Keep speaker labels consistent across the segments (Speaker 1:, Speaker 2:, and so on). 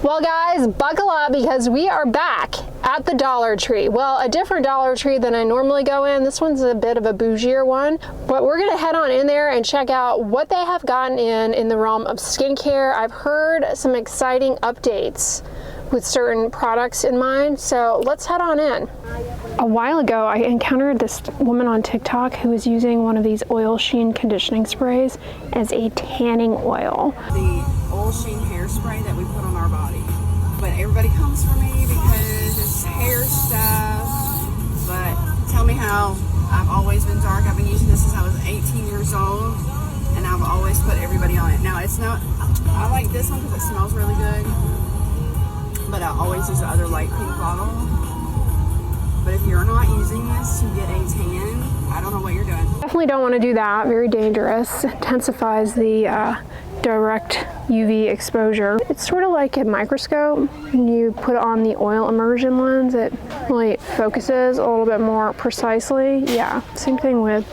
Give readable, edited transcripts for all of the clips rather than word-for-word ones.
Speaker 1: Well guys, buckle up because we are back at the Dollar Tree. Well, a different Dollar Tree than I normally go in. This one's a bit of a bougier one, but we're gonna head on in there and check out what they have gotten in the realm of skincare. I've heard some exciting updates with certain products in mind, so let's head on in. A while ago, I encountered this woman on TikTok who was using one of these oil Sheen conditioning sprays as a tanning oil.
Speaker 2: The oil Sheen hairspray that we put on our body. But everybody comes for me because it's hair stuff. But tell me how I've always been dark. I've been using this since I was 18 years old, and I've always put everybody on it. Now it's not, I like this one because it smells really good, but I always use the other light pink bottle. But if you're not using this to get a tan, I don't know what you're doing.
Speaker 1: Definitely don't want to do that. Very dangerous. Intensifies the direct UV exposure. It's sort of like a microscope. When you put on the oil immersion lens, it really focuses a little bit more precisely. Yeah, same thing with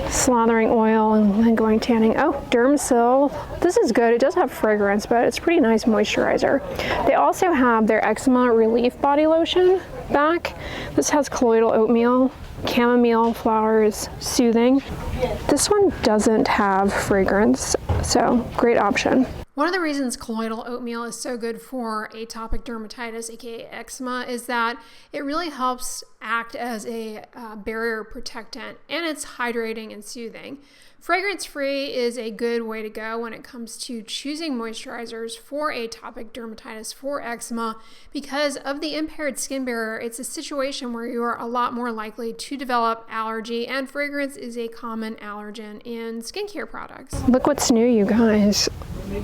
Speaker 1: slathering oil and then going tanning. Oh, Dermasil. This is good. It does have fragrance, but it's pretty nice moisturizer. They also have their eczema relief body lotion back. This has colloidal oatmeal, chamomile flowers, soothing. This one doesn't have fragrance, so great option. One of the reasons colloidal oatmeal is so good for atopic dermatitis, aka eczema, is that it really helps act as a barrier protectant, and it's hydrating and soothing. Fragrance-free is a good way to go when it comes to choosing moisturizers for atopic dermatitis, for eczema. Because of the impaired skin barrier, it's a situation where you are a lot more likely to develop allergy, and fragrance is a common allergen in skincare products. Look what's new, you guys.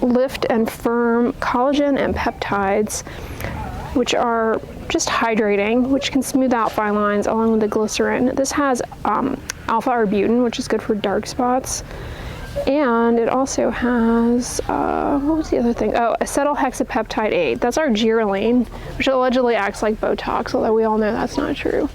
Speaker 1: Lift and Firm collagen and peptides, which are just hydrating, which can smooth out fine lines along with the glycerin. This has alpha arbutin, which is good for dark spots. And it also has, what was the other thing? Oh, acetylhexapeptide 8. That's our Geraldine, which allegedly acts like Botox, although we all know that's not true.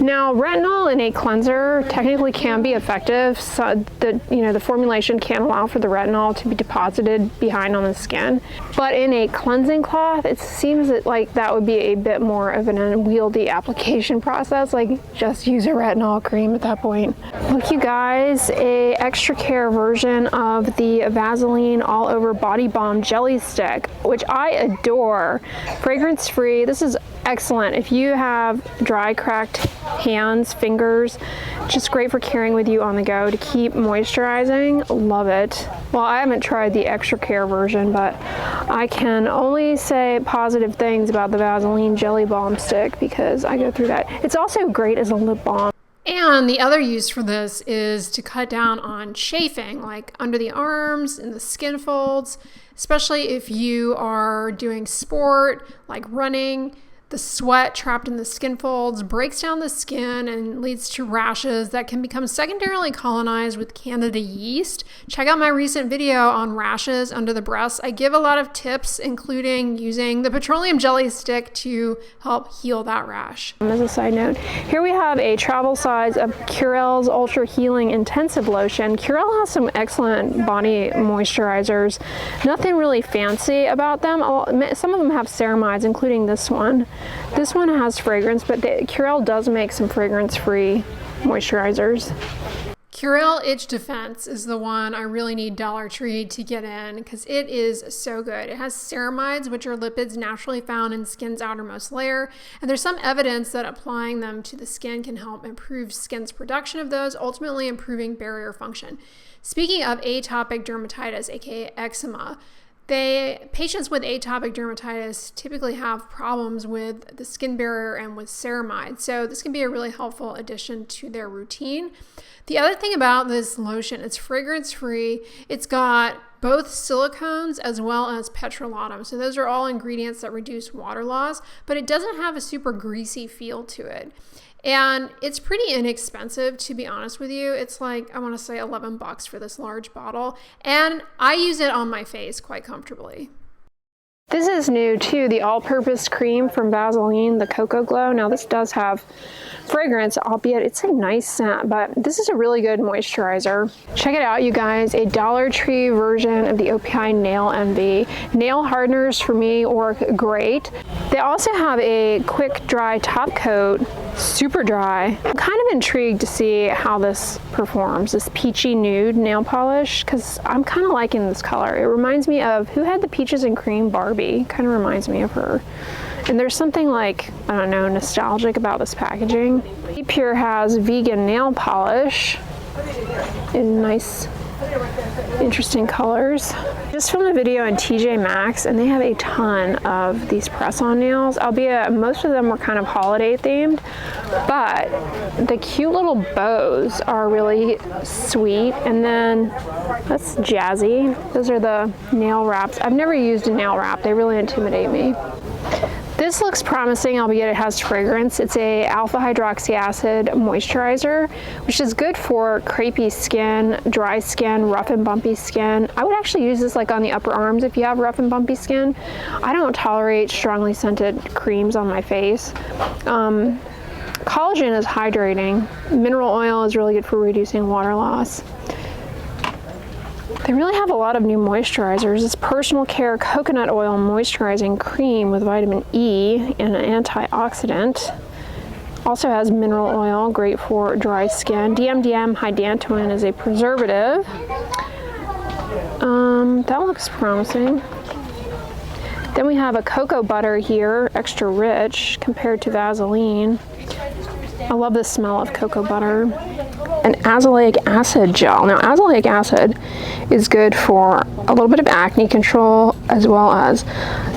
Speaker 1: Now, retinol in a cleanser technically can be effective. So the formulation can allow for the retinol to be deposited behind on the skin. But in a cleansing cloth, it seems like that would be a bit more of an unwieldy application process. Like, just use a retinol cream at that point. Look, you guys, a extra care version of the Vaseline All Over Body Balm Jelly Stick, which I adore. Fragrance-free. This is excellent if you have dry, cracked hands, fingers. Just great for carrying with you on the go to keep moisturizing. Love it. Well, I haven't tried the extra care version, but I can only say positive things about the Vaseline Jelly Balm Stick because I go through that. It's also great as a lip balm. And the other use for this is to cut down on chafing, like under the arms and the skin folds, especially if you are doing sport, like running. The sweat trapped in the skin folds breaks down the skin and leads to rashes that can become secondarily colonized with Candida yeast. Check out my recent video on rashes under the breasts. I give a lot of tips, including using the petroleum jelly stick to help heal that rash. As a side note, here we have a travel size of Curel's Ultra Healing Intensive Lotion. Curel has some excellent body moisturizers. Nothing really fancy about them. Some of them have ceramides, including this one. This one has fragrance, but Curel does make some fragrance-free moisturizers. Curel Itch Defense is the one I really need Dollar Tree to get in because it is so good. It has ceramides, which are lipids naturally found in skin's outermost layer, and there's some evidence that applying them to the skin can help improve skin's production of those, ultimately improving barrier function. Speaking of atopic dermatitis, aka eczema, patients with atopic dermatitis typically have problems with the skin barrier and with ceramide, so this can be a really helpful addition to their routine. The other thing about this lotion, it's fragrance-free. It's got both silicones as well as petrolatum, so those are all ingredients that reduce water loss, but it doesn't have a super greasy feel to it. And it's pretty inexpensive, to be honest with you. It's like, I want to say $11 for this large bottle. And I use it on my face quite comfortably. This is new too, the all-purpose cream from Vaseline, the Cocoa Glow. Now this does have fragrance, albeit it's a nice scent, but this is a really good moisturizer. Check it out, you guys, a Dollar Tree version of the OPI Nail Envy. Nail hardeners for me work great. They also have a quick dry top coat, super dry. I'm kind of intrigued to see how this performs, this peachy nude nail polish, because I'm kind of liking this color. It reminds me of, who had the peaches and cream Barbie? Kind of reminds me of her. And there's something like, I don't know, nostalgic about this packaging. Pure has vegan nail polish in nice, interesting colors. Just filmed a video on TJ Maxx and they have a ton of these press-on nails, albeit most of them were kind of holiday themed, but the cute little bows are really sweet. And then that's jazzy. Those are the nail wraps. I've never used a nail wrap. They really intimidate me. This looks promising, albeit it has fragrance. It's a alpha hydroxy acid moisturizer, which is good for crepey skin, dry skin, rough and bumpy skin. I would actually use this like on the upper arms if you have rough and bumpy skin. I don't tolerate strongly scented creams on my face. Collagen is hydrating. Mineral oil is really good for reducing water loss. They really have a lot of new moisturizers. This personal care coconut oil moisturizing cream with vitamin E and an antioxidant. Also has mineral oil, great for dry skin. DMDM hydantoin is a preservative. That looks promising. Then we have a cocoa butter here, extra rich compared to Vaseline. I love the smell of cocoa butter. An azelaic acid gel. Now, azelaic acid is good for a little bit of acne control as well as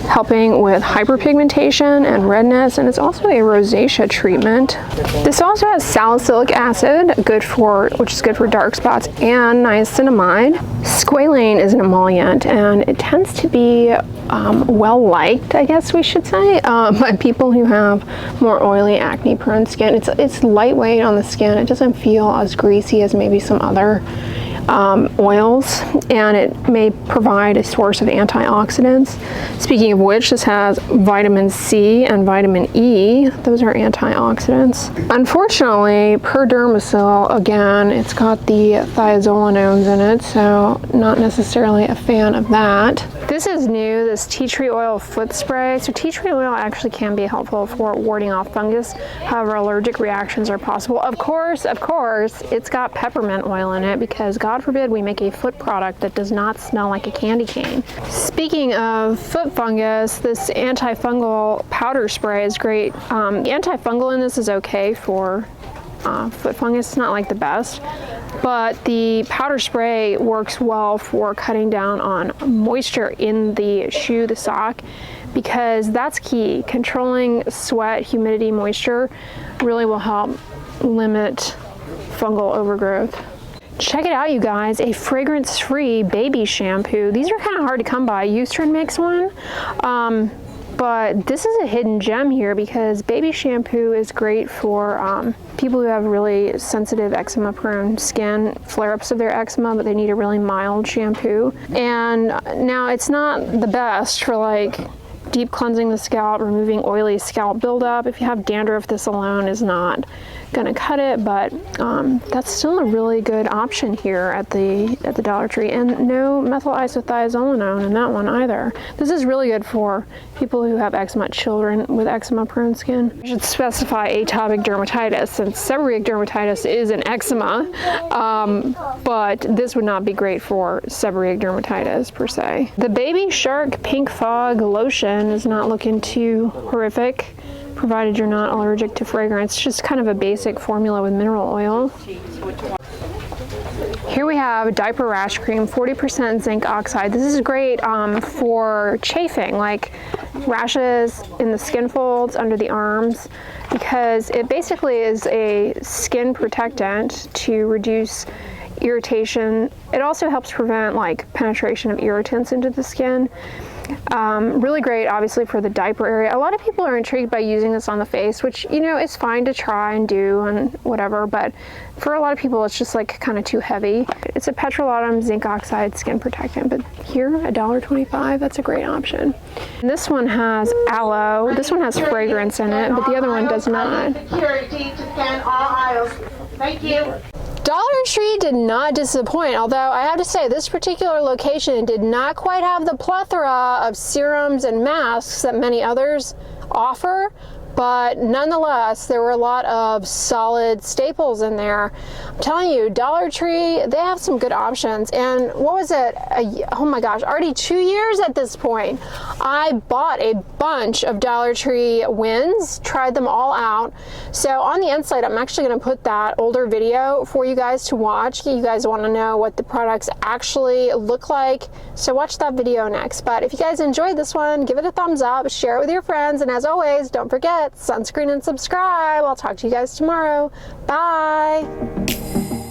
Speaker 1: helping with hyperpigmentation and redness, and it's also a rosacea treatment. This also has salicylic acid, which is good for dark spots, and niacinamide. Squalane is an emollient, and it tends to be well liked, I guess we should say, by people who have more oily, acne-prone skin. It's lightweight on the skin. It doesn't feel as greasy as maybe some other oils, and it may provide a source of antioxidants. Speaking of which, this has vitamin C and vitamin E. Those are antioxidants. Unfortunately, per Dermasil, again, it's got the thiazolinones in it, so not necessarily a fan of that. This is new, this tea tree oil foot spray. So tea tree oil actually can be helpful for warding off fungus. However, allergic reactions are possible. Of course, it's got peppermint oil in it because God forbid we make a foot product that does not smell like a candy cane. Speaking of foot fungus, this antifungal powder spray is great. The antifungal in this is okay for foot fungus. It's not like the best, but the powder spray works well for cutting down on moisture in the shoe, the sock, because that's key. Controlling sweat, humidity, moisture really will help limit fungal overgrowth. Check it out, you guys, a fragrance-free baby shampoo. These are kind of hard to come by. Eucerin makes one. But this is a hidden gem here because baby shampoo is great for people who have really sensitive eczema-prone skin, flare-ups of their eczema, but they need a really mild shampoo. And now it's not the best for like deep cleansing the scalp, removing oily scalp buildup. If you have dandruff, this alone is not gonna cut it, but that's still a really good option here at the Dollar Tree, and no methyl isothiazolinone in that one either. This is really good for people who have eczema, children with eczema prone skin. I should specify atopic dermatitis since seborrheic dermatitis is an eczema, but this would not be great for seborrheic dermatitis per se. The Baby Shark Pink Fog lotion is not looking too horrific, provided you're not allergic to fragrance. Just kind of a basic formula with mineral oil. Here we have diaper rash cream, 40% zinc oxide. This is great for chafing, like rashes in the skin folds under the arms, because it basically is a skin protectant to reduce irritation. It also helps prevent like penetration of irritants into the skin. Really great, obviously, for the diaper area. A lot of people are intrigued by using this on the face, which, you know, is fine to try and do and whatever, but for a lot of people, it's just like kind of too heavy. It's a petrolatum zinc oxide skin protectant, but here, $1.25, that's a great option. And this one has aloe. This one has fragrance in it, but the other one does not.
Speaker 3: Security to scan all aisles. Thank you.
Speaker 1: Dollar Tree did not disappoint, although I have to say this particular location did not quite have the plethora of serums and masks that many others offer, but nonetheless there were a lot of solid staples in there. I'm telling you, Dollar Tree, they have some good options. And what was it? Oh my gosh, already 2 years at this point. I bought a bunch of Dollar Tree wins, tried them all out. So on the inside, I'm actually going to put that older video for you guys to watch. You guys want to know what the products actually look like, so watch that video next. But if you guys enjoyed this one, give it a thumbs up, share it with your friends, and as always, don't forget, sunscreen and subscribe. I'll talk to you guys tomorrow. Bye.